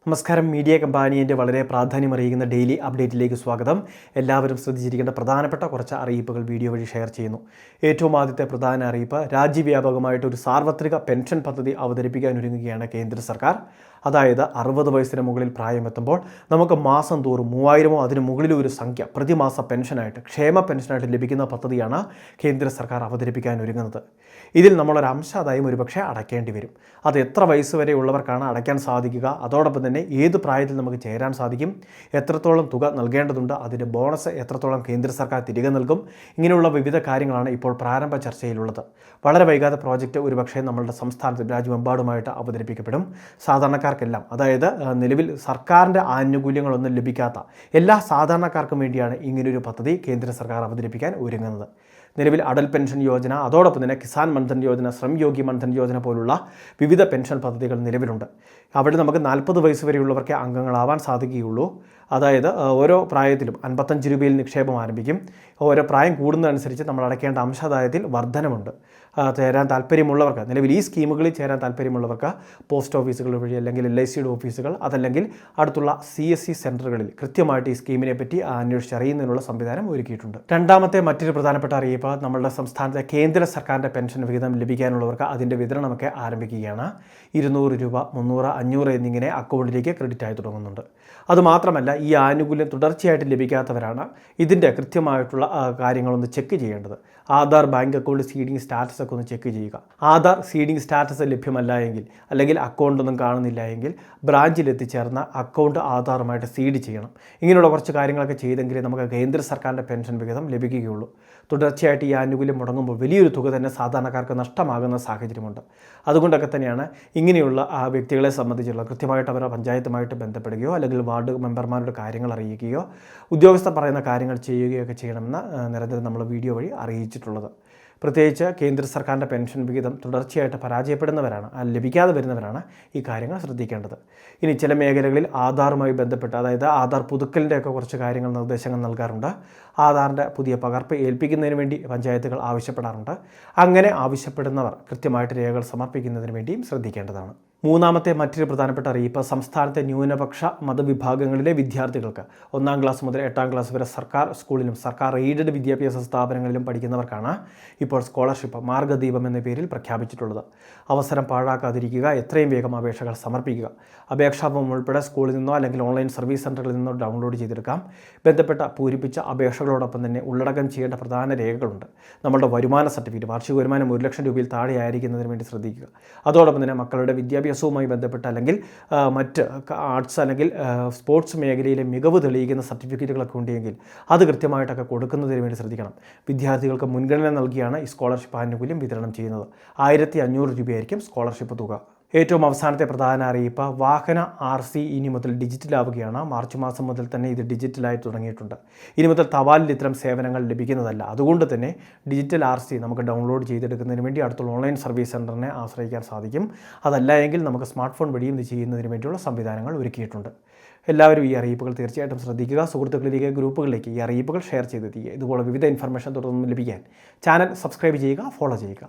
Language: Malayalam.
നമസ്കാരം. മീഡിയ കമ്പാനിയൻ്റെ വളരെ പ്രാധാന്യമറിയിക്കുന്ന ഡെയിലി അപ്ഡേറ്റിലേക്ക് സ്വാഗതം. എല്ലാവരും ശ്രദ്ധിച്ചിരിക്കേണ്ട പ്രധാനപ്പെട്ട കുറച്ച് അറിയിപ്പുകൾ വീഡിയോ വഴി ഷെയർ ചെയ്യുന്നു. ഏറ്റവും ആദ്യത്തെ പ്രധാന അറിയിപ്പ്, രാജ്യവ്യാപകമായിട്ട് ഒരു സാർവത്രിക പെൻഷൻ പദ്ധതി അവതരിപ്പിക്കാനൊരുങ്ങുകയാണ് കേന്ദ്ര സർക്കാർ. അതായത് 60 വയസ്സിന് മുകളിൽ പ്രായമെത്തുമ്പോൾ നമുക്ക് മാസം തോറും 3000 അതിന് മുകളിലും ഒരു സംഖ്യ പ്രതിമാസ പെൻഷനായിട്ട്, ക്ഷേമ പെൻഷനായിട്ട് ലഭിക്കുന്ന പദ്ധതിയാണ് കേന്ദ്ര സർക്കാർ അവതരിപ്പിക്കാനൊരുങ്ങുന്നത്. ഇതിൽ നമ്മളൊരു അംശാദായം ഒരുപക്ഷെ അടയ്ക്കേണ്ടി വരും. അത് എത്ര വയസ്സ് വരെ ഉള്ളവർക്കാണ് അടയ്ക്കാൻ സാധിക്കുക, അതോടൊപ്പം തന്നെ ഏത് പ്രായത്തിൽ നമുക്ക് ചേരാൻ സാധിക്കും, എത്രത്തോളം തുക നൽകേണ്ടതുണ്ട്, അതിൻ്റെ ബോണസ് എത്രത്തോളം കേന്ദ്ര സർക്കാർ തിരികെ നൽകും, ഇങ്ങനെയുള്ള വിവിധ കാര്യങ്ങളാണ് ഇപ്പോൾ പ്രാരംഭ ചർച്ചയിലുള്ളത്. വളരെ വൈകാതെ പ്രോജക്റ്റ് ഒരുപക്ഷെ നമ്മളുടെ സംസ്ഥാനത്ത് രാജ്യമെമ്പാടുമായിട്ട് അവതരിപ്പിക്കപ്പെടും. സാധാരണക്കാർക്കെല്ലാം, അതായത് നിലവിൽ സർക്കാരിൻ്റെ ആനുകൂല്യങ്ങളൊന്നും ലഭിക്കാത്ത എല്ലാ സാധാരണക്കാർക്കും വേണ്ടിയാണ് ഇങ്ങനെയൊരു പദ്ധതി കേന്ദ്ര സർക്കാർ അവതരിപ്പിക്കാൻ ഒരുങ്ങുന്നത്. നിലവിൽ അടൽ പെൻഷൻ യോജന, അതോടൊപ്പം തന്നെ കിസാൻ മൻധൻ യോജന, ശ്രം യോഗി മൻധൻ യോജന പോലുള്ള വിവിധ പെൻഷൻ പദ്ധതികൾ നിലവിലുണ്ട്. അവിടെ നമുക്ക് 40 വയസ്സ് വരെയുള്ളവർക്ക് അംഗങ്ങളാവാൻ സാധിക്കുകയുള്ളൂ. അതായത് ഓരോ പ്രായത്തിലും 55 രൂപയിൽ നിക്ഷേപം ആരംഭിക്കും. ഓരോ പ്രായം കൂടുന്നതനുസരിച്ച് നമ്മൾ അടയ്ക്കേണ്ട അംശാദായത്തിൽ വർധനമുണ്ട്. ചേരാൻ താല്പര്യമുള്ളവർക്ക്, നിലവിൽ ഈ സ്കീമുകളിൽ ചേരാൻ താല്പര്യമുള്ളവർക്ക് പോസ്റ്റ് ഓഫീസുകൾ വഴി, അല്ലെങ്കിൽ LICയുടെ ഓഫീസുകൾ, അതല്ലെങ്കിൽ അടുത്തുള്ള CSC സെൻറ്ററുകളിൽ കൃത്യമായിട്ട് ഈ സ്കീമിനെ പറ്റി അന്വേഷിച്ചറിയുന്നതിനുള്ള സംവിധാനം ഒരുക്കിയിട്ടുണ്ട്. രണ്ടാമത്തെ മറ്റൊരു പ്രധാനപ്പെട്ട അറിയിപ്പ്, നമ്മളുടെ സംസ്ഥാനത്തെ കേന്ദ്ര സർക്കാരിൻ്റെ പെൻഷൻ വിഹിതം ലഭിക്കാനുള്ളവർക്ക് അതിൻ്റെ വിതരണമൊക്കെ ആരംഭിക്കുകയാണ്. 200 രൂപ, 300, 500 എന്നിങ്ങനെ അക്കൗണ്ടിലേക്ക് ക്രെഡിറ്റ് ആയി തുടങ്ങുന്നുണ്ട്. അതുമാത്രമല്ല, ഈ ആനുകൂല്യം തുടർച്ചയായിട്ട് ലഭിക്കാത്തവരാണ് ഇതിൻ്റെ കൃത്യമായിട്ടുള്ള കാര്യങ്ങളൊന്ന് ചെക്ക് ചെയ്യേണ്ടത്. Aadhaar bank account seeding status ഒക്കെ ഒന്ന് ചെക്ക് ചെയ്യുക. ആധാർ സീഡിംഗ് സ്റ്റാറ്റസ് ലഭ്യമല്ല എങ്കിൽ, അല്ലെങ്കിൽ അക്കൗണ്ടൊന്നും കാണുന്നില്ല എങ്കിൽ ബ്രാഞ്ചിൽ എത്തിച്ചേർന്ന അക്കൗണ്ട് ആധാറുമായിട്ട് സീഡ് ചെയ്യണം. ഇങ്ങനെയുള്ള കുറച്ച് കാര്യങ്ങളൊക്കെ ചെയ്തെങ്കിലേ നമുക്ക് കേന്ദ്ര സർക്കാരിൻ്റെ പെൻഷൻ വിഹിതം ലഭിക്കുകയുള്ളൂ. തുടർച്ചയായിട്ട് ഈ ആനുകൂല്യം മുടങ്ങുമ്പോൾ വലിയൊരു തുക തന്നെ സാധാരണക്കാർക്ക് നഷ്ടമാകുന്ന സാഹചര്യമുണ്ട്. അതുകൊണ്ടൊക്കെ തന്നെയാണ് ഇങ്ങനെയുള്ള വ്യക്തികളെ സംബന്ധിച്ചുള്ള കൃത്യമായിട്ട് അവരുടെ പഞ്ചായത്തുമായിട്ട് ബന്ധപ്പെടുകയോ, അല്ലെങ്കിൽ വാർഡ് മെമ്പർമാരുടെ കാര്യങ്ങൾ അറിയിക്കുകയോ, ഉദ്യോഗസ്ഥർ പറയുന്ന കാര്യങ്ങൾ ചെയ്യുകയോ ഒക്കെ ചെയ്യണമെന്ന് നിരന്തരം നമ്മൾ വീഡിയോ വഴി അറിയിച്ചിട്ടുള്ളത്. പ്രത്യേകിച്ച് കേന്ദ്ര സർക്കാരിൻ്റെ പെൻഷൻ വിഹിതം തുടർച്ചയായിട്ട് പരാജയപ്പെടുന്നവരാണ്, ലഭിക്കാതെ വരുന്നവരാണ് ഈ കാര്യങ്ങൾ ശ്രദ്ധിക്കേണ്ടത്. ഇനി ചില മേഖലകളിൽ ആധാറുമായി ബന്ധപ്പെട്ട്, അതായത് ആധാർ പുതുക്കലിൻ്റെയൊക്കെ കുറച്ച് കാര്യങ്ങൾ, നിർദ്ദേശങ്ങൾ നൽകാറുണ്ട്. ആധാറിൻ്റെ പുതിയ പകർപ്പ് ഏൽപ്പിക്കുന്നതിന് വേണ്ടി പഞ്ചായത്തുകൾ ആവശ്യപ്പെടാറുണ്ട്. അങ്ങനെ ആവശ്യപ്പെടുന്നവർ കൃത്യമായിട്ട് രേഖകൾ സമർപ്പിക്കുന്നതിന് വേണ്ടിയും ശ്രദ്ധിക്കേണ്ടതാണ്. മൂന്നാമത്തെ മറ്റൊരു പ്രധാനപ്പെട്ട അറിയിപ്പ്, സംസ്ഥാനത്തെ ന്യൂനപക്ഷ മതവിഭാഗങ്ങളിലെ വിദ്യാർത്ഥികൾക്ക് 1-ാം ക്ലാസ് മുതൽ 8-ാം ക്ലാസ് വരെ സർക്കാർ സ്കൂളിലും സർക്കാർ എയ്ഡഡ് വിദ്യാഭ്യാസ സ്ഥാപനങ്ങളിലും പഠിക്കുന്നവർക്കാണ് ഇപ്പോൾ സ്കോളർഷിപ്പ് മാർഗ്ഗദീപം എന്ന പേരിൽ പ്രഖ്യാപിച്ചിട്ടുള്ളത്. അവസരം പാഴാക്കാതിരിക്കുക, എത്രയും വേഗം അപേക്ഷകൾ സമർപ്പിക്കുക. അപേക്ഷാ ഫോം ഉൾപ്പെടെ സ്കൂളിൽ നിന്നോ അല്ലെങ്കിൽ ഓൺലൈൻ സർവീസ് സെൻ്ററുകളിൽ നിന്നോ ഡൗൺലോഡ് ചെയ്തെടുക്കാം. ബന്ധപ്പെട്ട പൂരിപ്പിച്ച അപേക്ഷകളോടൊപ്പം തന്നെ ഉള്ളടക്കം ചെയ്യേണ്ട പ്രധാന രേഖകളുണ്ട്. നമ്മുടെ വരുമാന സർട്ടിഫിക്കറ്റ്, വാർഷിക വരുമാനം 1 ലക്ഷം രൂപയിൽ താഴെ ആയിരിക്കുന്നതിന് വേണ്ടി ശ്രദ്ധിക്കുക. അതോടൊപ്പം തന്നെ മക്കളുടെ വിദ്യാഭ്യാസവുമായി ബന്ധപ്പെട്ട്, അല്ലെങ്കിൽ മറ്റ് ആർട്സ് അല്ലെങ്കിൽ സ്പോർട്സ് മേഖലയിലെ മികവ് തെളിയിക്കുന്ന സർട്ടിഫിക്കറ്റുകളൊക്കെ ഉണ്ടെങ്കിൽ അത് കൃത്യമായിട്ടൊക്കെ കൊടുക്കുന്നതിന് വേണ്ടി ശ്രദ്ധിക്കണം. വിദ്യാർത്ഥികൾക്ക് മുൻഗണന നൽകിയാണ് ഈ സ്കോളർഷിപ്പ് ആനുകൂല്യം വിതരണം ചെയ്യുന്നത്. 1500 രൂപയായിരിക്കും സ്കോളർഷിപ്പ് തുക. ഏറ്റവും അവസാനത്തെ പ്രധാന അറിയിപ്പ്, വാഹന RC ഇനി മുതൽ ഡിജിറ്റലാവുകയാണ്. മാർച്ച് മാസം മുതൽ തന്നെ ഇത് ഡിജിറ്റലായി തുടങ്ങിയിട്ടുണ്ട്. ഇനി മുതൽ തപാലിൽ ഇത്തരം സേവനങ്ങൾ ലഭിക്കുന്നതല്ല. അതുകൊണ്ട് തന്നെ ഡിജിറ്റൽ RC നമുക്ക് ഡൗൺലോഡ് ചെയ്തെടുക്കുന്നതിന് വേണ്ടി അടുത്തുള്ള ഓൺലൈൻ സർവീസ് സെൻ്ററിനെ ആശ്രയിക്കാൻ സാധിക്കും. അതല്ല എങ്കിൽ നമുക്ക് സ്മാർട്ട് ഫോൺ വഴിയും ഇത് ചെയ്യുന്നതിന് വേണ്ടിയുള്ള സംവിധാനങ്ങൾ ഒരുക്കിയിട്ടുണ്ട്. എല്ലാവരും ഈ അറിയിപ്പുകൾ തീർച്ചയായിട്ടും ശ്രദ്ധിക്കുക. സുഹൃത്തുക്കളിലേക്ക്, ഗ്രൂപ്പുകളിലേക്ക് ഈ അറിയിപ്പുകൾ ഷെയർ ചെയ്തെത്തിക്കുക. ഇതുപോലെ വിവിധ ഇൻഫർമേഷൻ തുടർന്ന് ലഭിക്കാൻ ചാനൽ സബ്സ്ക്രൈബ് ചെയ്യുക, ഫോളോ ചെയ്യുക.